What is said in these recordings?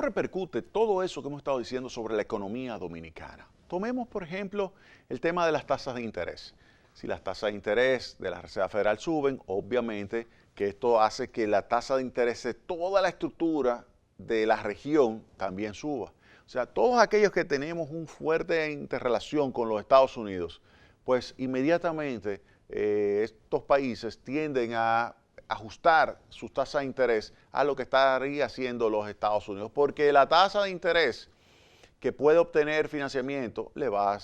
¿Cómo repercute todo eso que hemos estado diciendo sobre la economía dominicana? Tomemos, por ejemplo, el tema de las tasas de interés. Si las tasas de interés de la Reserva Federal suben, obviamente que esto hace que la tasa de interés de toda la estructura de la región también suba. O sea, todos aquellos que tenemos una fuerte interrelación con los Estados Unidos, pues inmediatamente estos países tienden a ajustar sus tasas de interés a lo que estaría haciendo los Estados Unidos, porque la tasa de interés que puede obtener financiamiento le va a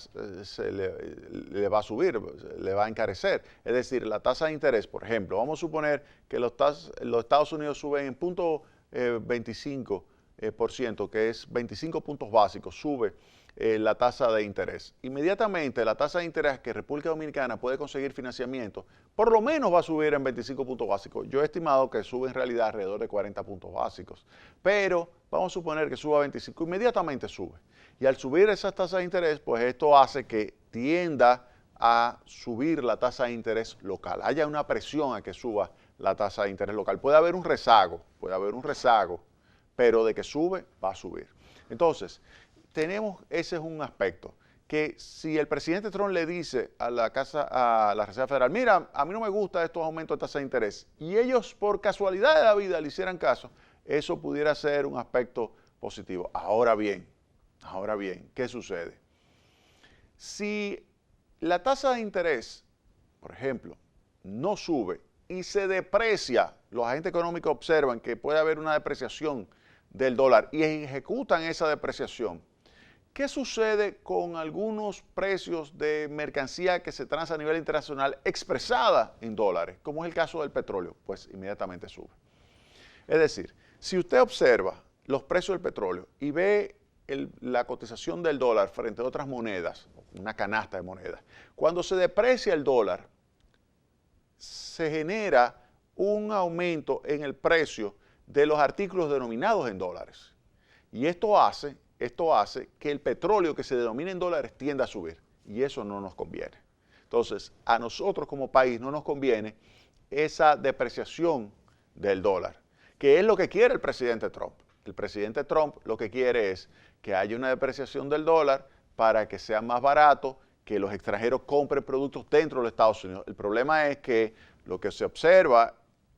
subir, le va a encarecer. Es decir, la tasa de interés, por ejemplo, vamos a suponer que los Estados Unidos suben en 0.25%, que es 25 puntos básicos, sube la tasa de interés. Inmediatamente la tasa de interés que República Dominicana puede conseguir financiamiento, por lo menos va a subir en 25 puntos básicos. Yo he estimado que sube en realidad alrededor de 40 puntos básicos, pero vamos a suponer que suba a 25, inmediatamente sube. Y al subir esas tasas de interés, pues esto hace que tienda a subir la tasa de interés local. Haya una presión a que suba la tasa de interés local. Puede haber un rezago, pero de que sube, va a subir. Entonces, ese es un aspecto, que si el presidente Trump le dice a la Reserva Federal, mira, a mí no me gustan estos aumentos de tasa de interés, y ellos por casualidad de la vida le hicieran caso, eso pudiera ser un aspecto positivo. Ahora bien, ¿qué sucede? Si la tasa de interés, por ejemplo, no sube y se deprecia, los agentes económicos observan que puede haber una depreciación del dólar y ejecutan esa depreciación, ¿qué sucede con algunos precios de mercancía que se transa a nivel internacional expresada en dólares, como es el caso del petróleo? Pues inmediatamente sube. Es decir, si usted observa los precios del petróleo y ve la cotización del dólar frente a otras monedas, una canasta de monedas, cuando se deprecia el dólar, se genera un aumento en el precio de los artículos denominados en dólares. Y esto hace que el petróleo que se denomina en dólares tienda a subir. Y eso no nos conviene. Entonces, a nosotros como país no nos conviene esa depreciación del dólar, que es lo que quiere el presidente Trump. El presidente Trump lo que quiere es que haya una depreciación del dólar para que sea más barato, que los extranjeros compren productos dentro de los Estados Unidos. El problema es que lo que se observa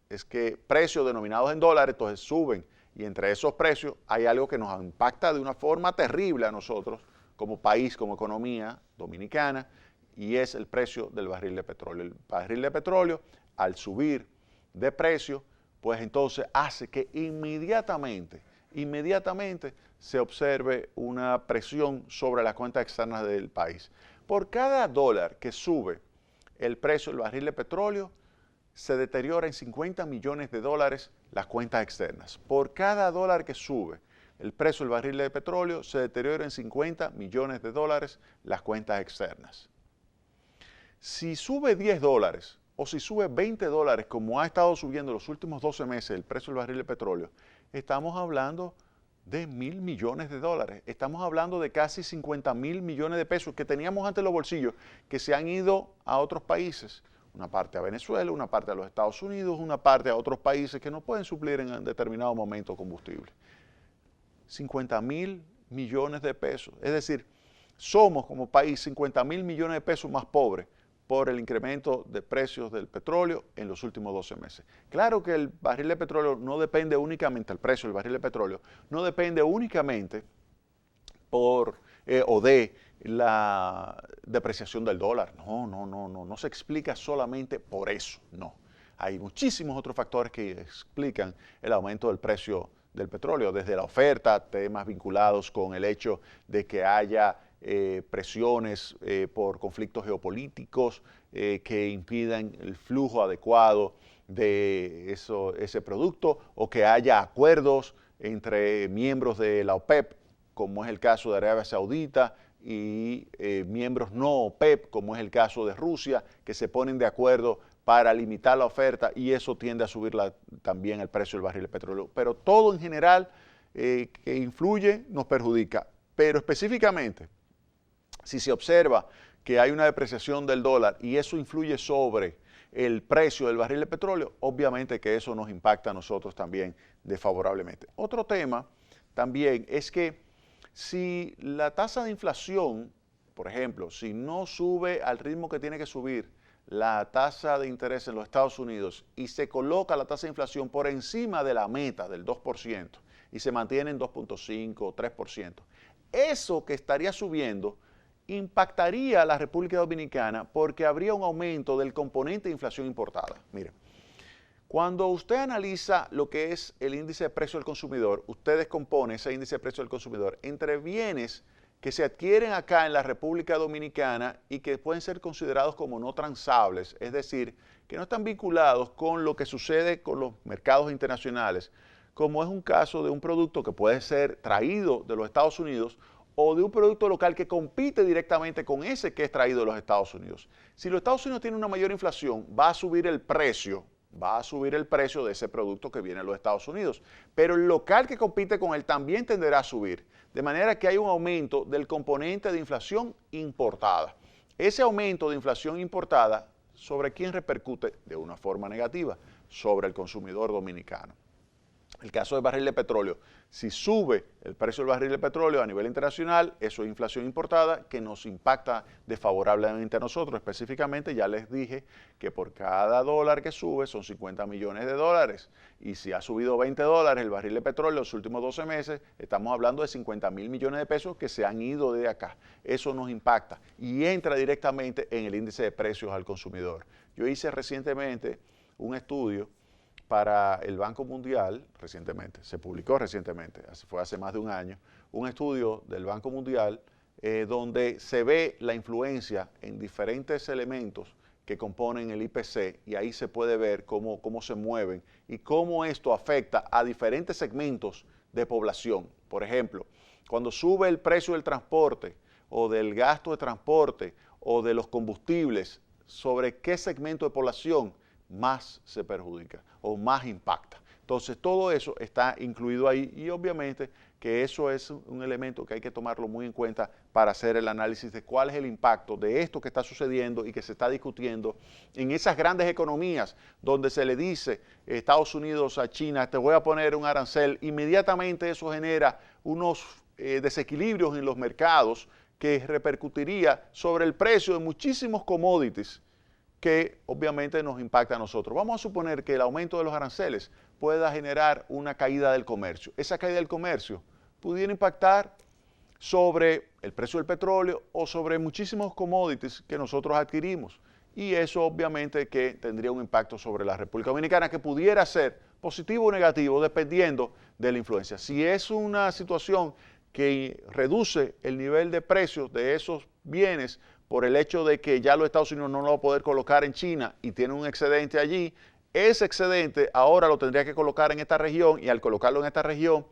es que precios denominados en dólares entonces suben, y entre esos precios hay algo que nos impacta de una forma terrible a nosotros como país, como economía dominicana, y es el precio del barril de petróleo. El barril de petróleo, al subir de precio, pues entonces hace que inmediatamente se observe una presión sobre las cuentas externas del país. Por cada dólar que sube el precio del barril de petróleo, se deteriora en 50 millones de dólares las cuentas externas. Por cada dólar que sube el precio del barril de petróleo, se deteriora en 50 millones de dólares las cuentas externas. Si sube 10 dólares o si sube 20 dólares, como ha estado subiendo los últimos 12 meses el precio del barril de petróleo, estamos hablando de 1.000 millones de dólares. Estamos hablando de casi 50.000 millones de pesos que teníamos antes en los bolsillos, que se han ido a otros países. Una parte a Venezuela, una parte a los Estados Unidos, una parte a otros países que no pueden suplir en determinado momento combustible. 50.000 millones de pesos. Es decir, somos como país 50.000 millones de pesos más pobres por el incremento de precios del petróleo en los últimos 12 meses. Claro que el barril de petróleo no depende únicamente, el precio del barril de petróleo no depende únicamente de la depreciación del dólar. No se explica solamente por eso, no. Hay muchísimos otros factores que explican el aumento del precio del petróleo, desde la oferta, temas vinculados con el hecho de que haya presiones por conflictos geopolíticos que impidan el flujo adecuado de ese producto, o que haya acuerdos entre miembros de la OPEP, como es el caso de Arabia Saudita, y miembros no OPEP, como es el caso de Rusia, que se ponen de acuerdo para limitar la oferta, y eso tiende a subir también el precio del barril de petróleo. Pero todo en general que influye nos perjudica. Pero específicamente, si se observa que hay una depreciación del dólar y eso influye sobre el precio del barril de petróleo, obviamente que eso nos impacta a nosotros también desfavorablemente. Otro tema también es que si la tasa de inflación, por ejemplo, si no sube al ritmo que tiene que subir la tasa de interés en los Estados Unidos y se coloca la tasa de inflación por encima de la meta del 2% y se mantiene en 2.5 o 3%, eso que estaría subiendo impactaría a la República Dominicana porque habría un aumento del componente de inflación importada. Miren, cuando usted analiza lo que es el índice de precio del consumidor, usted descompone ese índice de precio del consumidor entre bienes que se adquieren acá en la República Dominicana y que pueden ser considerados como no transables, es decir, que no están vinculados con lo que sucede con los mercados internacionales, como es un caso de un producto que puede ser traído de los Estados Unidos o de un producto local que compite directamente con ese que es traído de los Estados Unidos. Si los Estados Unidos tienen una mayor inflación, va a subir el precio de ese producto que viene de los Estados Unidos. Pero el local que compite con él también tenderá a subir. De manera que hay un aumento del componente de inflación importada. Ese aumento de inflación importada, ¿sobre quién repercute? De una forma negativa, sobre el consumidor dominicano. El caso del barril de petróleo, si sube el precio del barril de petróleo a nivel internacional, eso es inflación importada que nos impacta desfavorablemente a nosotros. Específicamente, ya les dije que por cada dólar que sube son 50 millones de dólares. Y si ha subido 20 dólares el barril de petróleo en los últimos 12 meses, estamos hablando de 50 mil millones de pesos que se han ido de acá. Eso nos impacta y entra directamente en el índice de precios al consumidor. Yo hice recientemente un estudio para el Banco Mundial, se publicó recientemente, fue hace más de un año, un estudio del Banco Mundial donde se ve la influencia en diferentes elementos que componen el IPC y ahí se puede ver cómo se mueven y cómo esto afecta a diferentes segmentos de población. Por ejemplo, cuando sube el precio del transporte o del gasto de transporte o de los combustibles, ¿sobre qué segmento de población más se perjudica o más impacta? Entonces todo eso está incluido ahí y obviamente que eso es un elemento que hay que tomarlo muy en cuenta para hacer el análisis de cuál es el impacto de esto que está sucediendo y que se está discutiendo en esas grandes economías donde se le dice Estados Unidos a China, te voy a poner un arancel, inmediatamente eso genera unos desequilibrios en los mercados que repercutiría sobre el precio de muchísimos commodities que obviamente nos impacta a nosotros. Vamos a suponer que el aumento de los aranceles pueda generar una caída del comercio. Esa caída del comercio pudiera impactar sobre el precio del petróleo o sobre muchísimos commodities que nosotros adquirimos. Y eso obviamente que tendría un impacto sobre la República Dominicana que pudiera ser positivo o negativo dependiendo de la influencia. Si es una situación que reduce el nivel de precios de esos bienes por el hecho de que ya los Estados Unidos no lo va a poder colocar en China y tiene un excedente allí, ese excedente ahora lo tendría que colocar en esta región y al colocarlo en esta región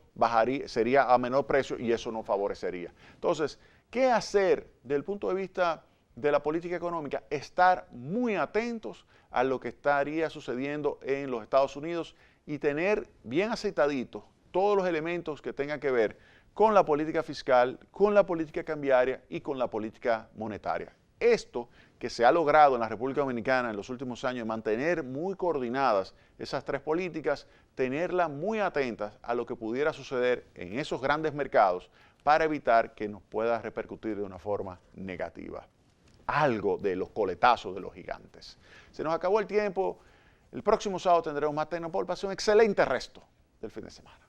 sería a menor precio y eso no favorecería. Entonces, ¿qué hacer desde el punto de vista de la política económica? Estar muy atentos a lo que estaría sucediendo en los Estados Unidos y tener bien aceitaditos todos los elementos que tengan que ver con la política fiscal, con la política cambiaria y con la política monetaria. Esto que se ha logrado en la República Dominicana en los últimos años, mantener muy coordinadas esas tres políticas, tenerlas muy atentas a lo que pudiera suceder en esos grandes mercados para evitar que nos pueda repercutir de una forma negativa. Algo de los coletazos de los gigantes. Se nos acabó el tiempo. El próximo sábado tendremos más Tecnopol. Pase un excelente resto del fin de semana.